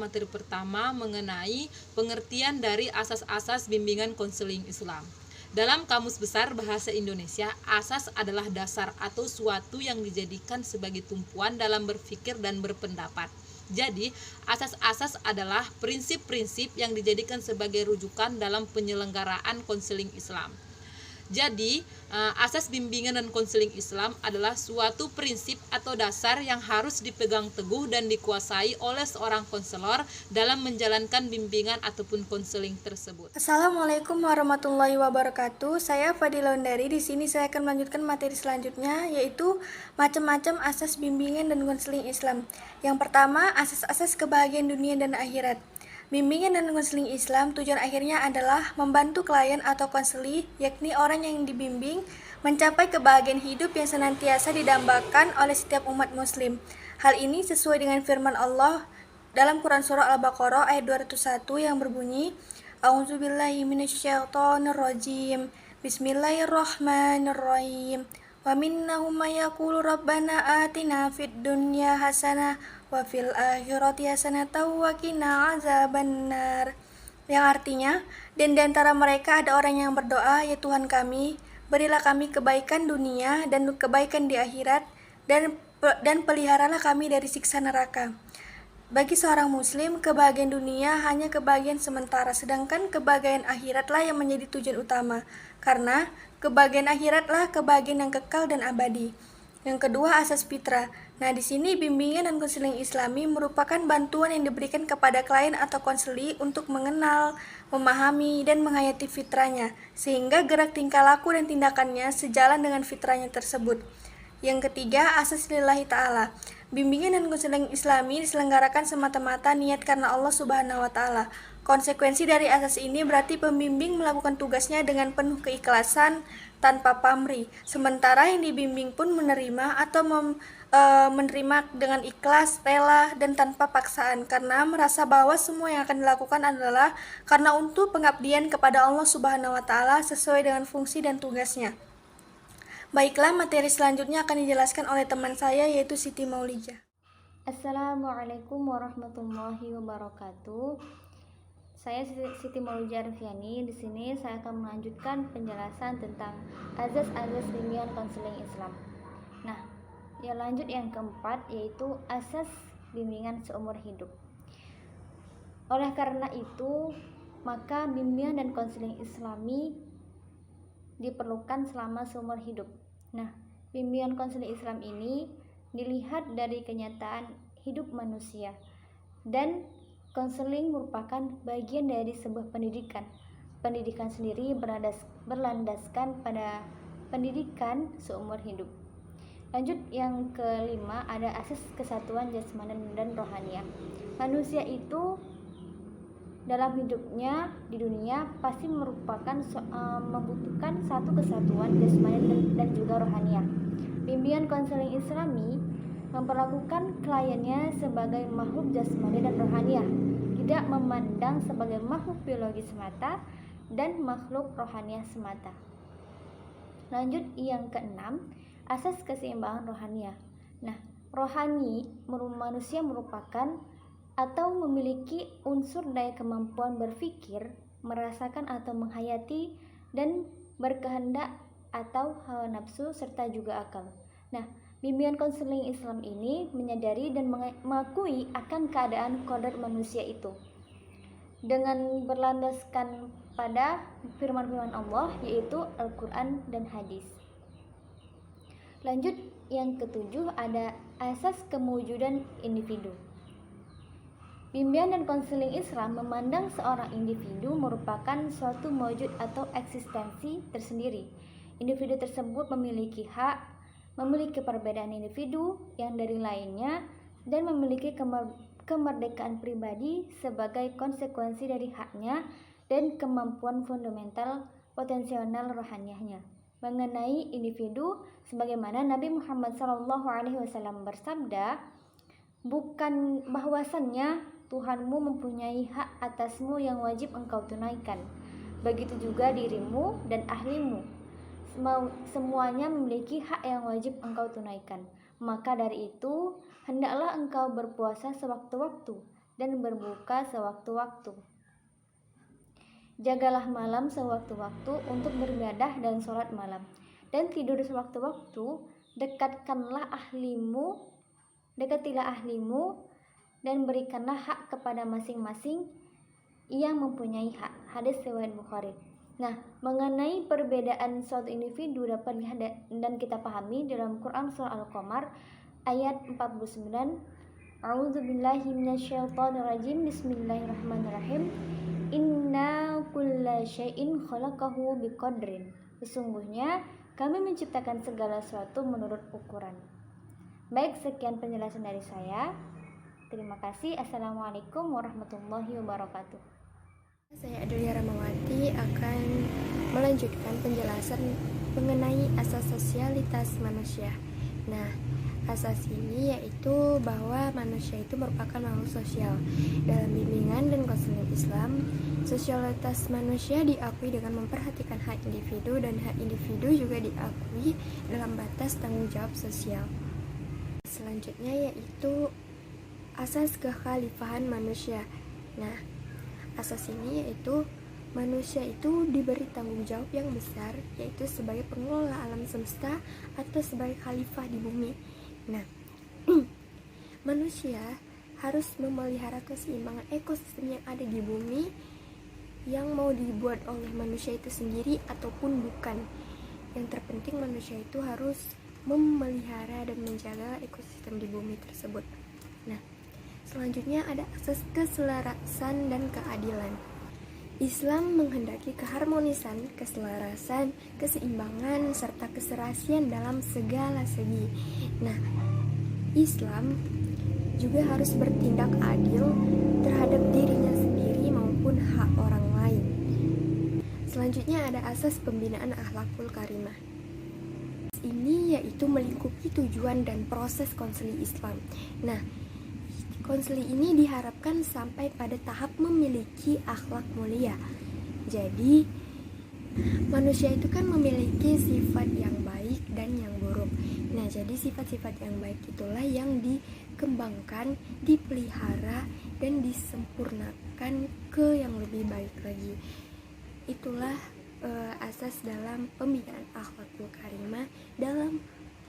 materi pertama mengenai pengertian dari asas-asas bimbingan konseling Islam. Dalam Kamus Besar Bahasa Indonesia, asas adalah dasar atau suatu yang dijadikan sebagai tumpuan dalam berpikir dan berpendapat. Jadi, asas-asas adalah prinsip-prinsip yang dijadikan sebagai rujukan dalam penyelenggaraan konseling Islam. Jadi, asas bimbingan dan konseling Islam adalah suatu prinsip atau dasar yang harus dipegang teguh dan dikuasai oleh seorang konselor dalam menjalankan bimbingan ataupun konseling tersebut. Assalamualaikum warahmatullahi wabarakatuh. Saya Fadila Undari. Di sini saya akan melanjutkan materi selanjutnya, yaitu macam-macam asas bimbingan dan konseling Islam. Yang pertama, asas-asas kebahagiaan dunia dan akhirat. Bimbingan dan konseling Islam tujuan akhirnya adalah membantu klien atau konseli, yakni orang yang dibimbing, mencapai kebahagiaan hidup yang senantiasa didambakan oleh setiap umat muslim. Hal ini sesuai dengan firman Allah dalam Quran Surah Al-Baqarah ayat 201 yang berbunyi, A'udzubillahi minasyaitonirrajim. Bismillahirrahmanirrahim. Wa minnahum may yaqulu rabbana atina fid dunya hasanah wa fil akhirati hasanatan wa qina azabannar. Yang artinya, dan di antara mereka ada orang yang berdoa, ya Tuhan kami, berilah kami kebaikan dunia dan kebaikan di akhirat, dan peliharalah kami dari siksa neraka. Bagi seorang muslim, kebahagiaan dunia hanya kebahagiaan sementara, sedangkan kebahagiaan akhiratlah yang menjadi tujuan utama, karena kebahagiaan akhiratlah kebahagiaan yang kekal dan abadi. Yang kedua, asas fitrah. Nah, di sini bimbingan dan konseling Islami merupakan bantuan yang diberikan kepada klien atau konseli untuk mengenal, memahami, dan menghayati fitrahnya, sehingga gerak tingkah laku dan tindakannya sejalan dengan fitrahnya tersebut. Yang ketiga, asas lillahi ta'ala. Bimbingan dan konseling Islami diselenggarakan semata-mata niat karena Allah Subhanahu wa Ta'ala. Konsekuensi dari asas ini berarti pembimbing melakukan tugasnya dengan penuh keikhlasan tanpa pamrih, sementara yang dibimbing pun menerima atau menerima dengan ikhlas, rela, dan tanpa paksaan, karena merasa bahwa semua yang akan dilakukan adalah karena untuk pengabdian kepada Allah Subhanahu wa Ta'ala sesuai dengan fungsi dan tugasnya. Baiklah, materi selanjutnya akan dijelaskan oleh teman saya, yaitu Siti Maulija. Assalamualaikum warahmatullahi wabarakatuh. Saya Siti Maulija Arfiani. Di sini saya akan melanjutkan penjelasan tentang azas-azas bimbingan konseling Islam. Nah, yang lanjut yang keempat, yaitu asas bimbingan seumur hidup. Oleh karena itu, maka bimbingan dan konseling Islami diperlukan selama seumur hidup. Nah, bimbingan konseling Islam ini dilihat dari kenyataan hidup manusia, dan konseling merupakan bagian dari sebuah pendidikan. Pendidikan sendiri berlandaskan pada pendidikan seumur hidup. Lanjut yang kelima, ada asas kesatuan jasmani dan rohaniah. Manusia itu dalam hidupnya di dunia pasti membutuhkan satu kesatuan jasmani dan juga rohaniah. Bimbingan konseling Islami memperlakukan kliennya sebagai makhluk jasmani dan rohaniah, tidak memandang sebagai makhluk biologis semata dan makhluk rohaniah semata. Lanjut yang keenam, asas keseimbangan rohaniah. Nah, rohani manusia merupakan atau memiliki unsur daya kemampuan berpikir, merasakan atau menghayati, dan berkehendak atau hawa nafsu serta juga akal. Nah, bimbingan konseling Islam ini menyadari dan mengakui akan keadaan kodrat manusia itu dengan berlandaskan pada firman-firman Allah, yaitu Al-Quran dan hadis. Lanjut yang ketujuh, ada asas kewujudan individu. Bimbingan dan konseling Islam memandang seorang individu merupakan suatu mewujud atau eksistensi tersendiri. Individu tersebut memiliki hak, memiliki perbedaan individu yang dari lainnya, dan memiliki kemerdekaan pribadi sebagai konsekuensi dari haknya dan kemampuan fundamental potensial rohaniahnya. Mengenai individu, sebagaimana Nabi Muhammad SAW bersabda, bukan bahwasannya Tuhanmu mempunyai hak atasmu yang wajib engkau tunaikan, begitu juga dirimu dan ahlimu, semuanya memiliki hak yang wajib engkau tunaikan. Maka dari itu, hendaklah engkau berpuasa sewaktu-waktu dan berbuka sewaktu-waktu. Jagalah malam sewaktu-waktu untuk beribadah dan sholat malam, dan tidur sewaktu-waktu. Dekatilah ahlimu, dan berikanlah hak kepada masing-masing yang mempunyai hak. Hadis riwayat Bukhari. Nah, mengenai perbedaan suatu individu dapat dilihat dan kita pahami dalam Quran surah Al-Qamar ayat 49. A'udzubillahi minasyaitonirrajim. Bismillahirrahmanirrahim. Inna kulla syai'in khalaqahu biqadrin. Sesungguhnya kami menciptakan segala sesuatu menurut ukuran. Baik, sekian penjelasan dari saya. Terima kasih. Assalamualaikum warahmatullahi wabarakatuh. Saya Adelia Ramawati akan melanjutkan penjelasan mengenai asas sosialitas manusia. Nah, asas ini yaitu bahwa manusia itu merupakan makhluk sosial. Dalam bimbingan dan konseling Islam, sosialitas manusia diakui dengan memperhatikan hak individu, dan hak individu juga diakui dalam batas tanggung jawab sosial. Selanjutnya yaitu asas kekhalifahan manusia. Nah, asas ini yaitu manusia itu diberi tanggung jawab yang besar, yaitu sebagai pengelola alam semesta atau sebagai khalifah di bumi. Nah, manusia harus memelihara keseimbangan ekosistem yang ada di bumi, yang mau dibuat oleh manusia itu sendiri ataupun bukan. Yang terpenting manusia itu harus memelihara dan menjaga ekosistem di bumi tersebut. Nah, selanjutnya ada asas keselarasan dan keadilan. Islam menghendaki keharmonisan, keselarasan, keseimbangan, serta keserasian dalam segala segi. Nah, Islam juga harus bertindak adil terhadap dirinya sendiri maupun hak orang lain. Selanjutnya ada asas pembinaan akhlakul karimah. Ini yaitu melingkupi tujuan dan proses konseling Islam. Nah, konseling ini diharapkan sampai pada tahap memiliki akhlak mulia. Jadi, manusia itu kan memiliki sifat yang baik dan yang buruk. Nah, jadi sifat-sifat yang baik itulah yang dikembangkan, dipelihara, dan disempurnakan ke yang lebih baik lagi. Itulah asas dalam pembinaan akhlakul karimah dalam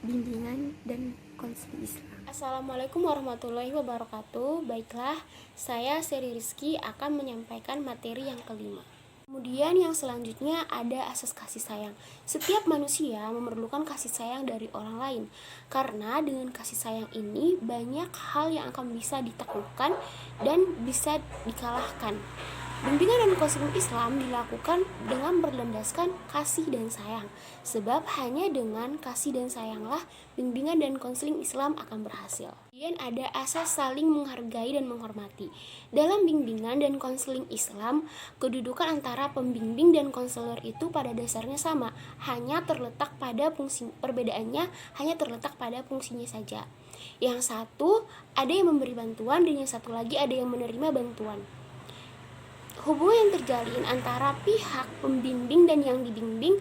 bimbingan dan konseling Islam. Assalamualaikum warahmatullahi wabarakatuh. Baiklah, saya Seri Rizky akan menyampaikan materi yang kelima. Kemudian yang selanjutnya ada asas kasih sayang. Setiap manusia memerlukan kasih sayang dari orang lain, karena dengan kasih sayang ini banyak hal yang akan bisa ditaklukkan dan bisa dikalahkan. Bimbingan dan konseling Islam dilakukan dengan berlandaskan kasih dan sayang, sebab hanya dengan kasih dan sayanglah bimbingan dan konseling Islam akan berhasil. Kemudian ada asas saling menghargai dan menghormati. Dalam bimbingan dan konseling Islam, kedudukan antara pembimbing dan konselor itu pada dasarnya sama, perbedaannya hanya terletak pada fungsinya saja. Yang satu ada yang memberi bantuan dan yang satu lagi ada yang menerima bantuan. Hubungan yang terjalin antara pihak pembimbing dan yang dibimbing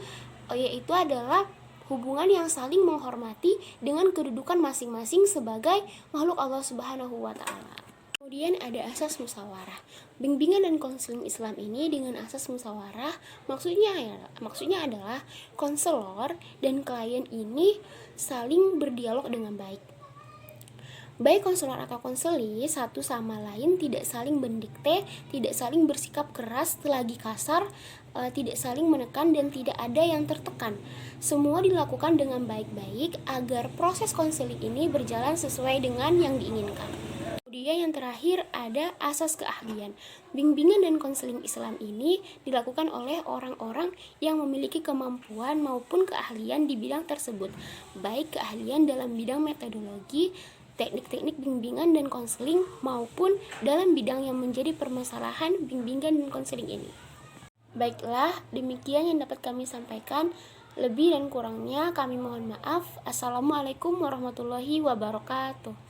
yaitu adalah hubungan yang saling menghormati dengan kedudukan masing-masing sebagai makhluk Allah Subhanahu wa taala. Kemudian ada asas musyawarah. Bimbingan dan konseling Islam ini dengan asas musyawarah maksudnya adalah konselor dan klien ini saling berdialog dengan baik. Baik konselor atau konseli satu sama lain tidak saling mendikte, tidak saling bersikap keras, lagi kasar, tidak saling menekan dan tidak ada yang tertekan. Semua dilakukan dengan baik-baik agar proses konseling ini berjalan sesuai dengan yang diinginkan. Kemudian yang terakhir ada asas keahlian. Bimbingan dan konseling Islam ini dilakukan oleh orang-orang yang memiliki kemampuan maupun keahlian di bidang tersebut, baik keahlian dalam bidang metodologi, teknik-teknik bimbingan dan konseling maupun dalam bidang yang menjadi permasalahan bimbingan dan konseling ini. Baiklah, demikian yang dapat kami sampaikan. Lebih dan kurangnya kami mohon maaf. Assalamualaikum warahmatullahi wabarakatuh.